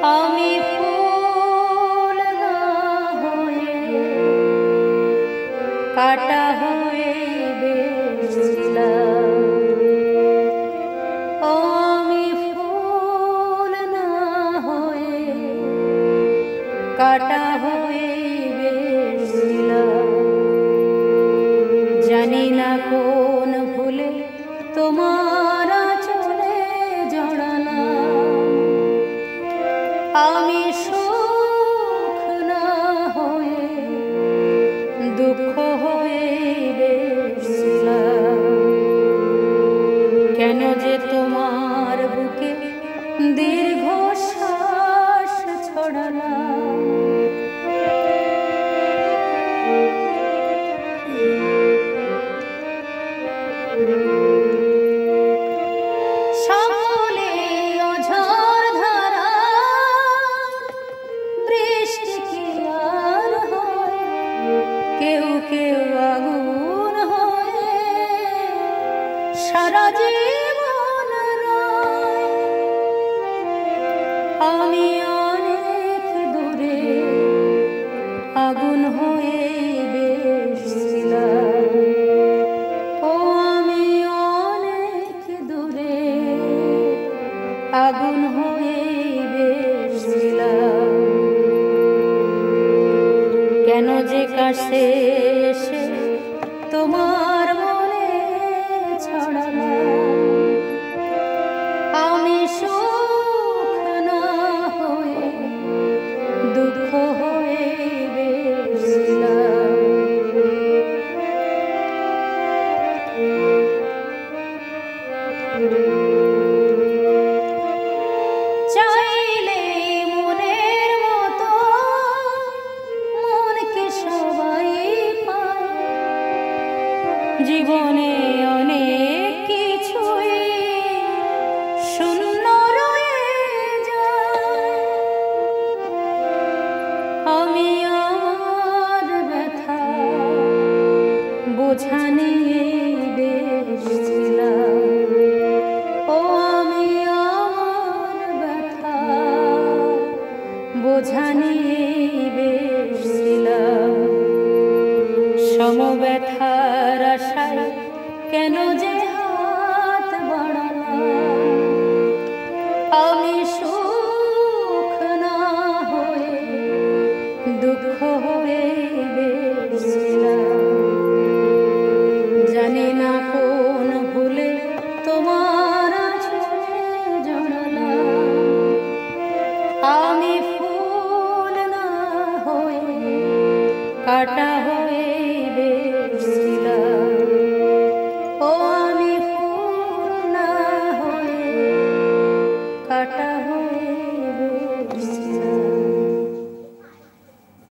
আমি ফুল না হয়ে কাটা হয়ে বেঁচেছিলাম। আমি ফুল না হয়ে কাটা হয়ে বেঁচেছিলাম। জানি না কোন ভুলে তোমার চলে জড়ালাম। আমি সুখ না হয়ে দুঃখ হয়ে বেঁচেছিলাম। কেন যে তোমার বুকে দীর্ঘশ্বাস ছড়ালাম। সকলে অঝোর ধারা বৃষ্টি কি আর হয়, কেউ কেউ আগুন হয়ে সারা জীবন রয়। আমি অনেক দূরে আগুন হয়ে বেঁচেছিলাম। ও আমি অনেক দূরে আগুন হয়ে বেঁচেছিলাম। কেন যে কাছে এসে তোমার মনে ছড়ালাম। আমি সুখ না হয়ে দুঃখ হয়ে বেঁচেছিলাম। চাইলে মনের মতো মনকে সবাই পায়। জীবনে অনেক কিছুই শূন্য রয়ে যায়। আমি আমার ব্যথা বোঝা নিয়ে বেঁচেছিলাম। ও আমি আমার ব্যথা বোঝা নিয়ে বেঁচেছিলাম। সমব্যথার আশায় কেন যে হাত বাড়ালাম। আমি সুখ না হয়ে দুঃখ হয়ে বেঁচেছিলাম। জানি না কোন ভুলে তোমার চলে জড়ালাম। আমি ফুল না হয়ে কাটা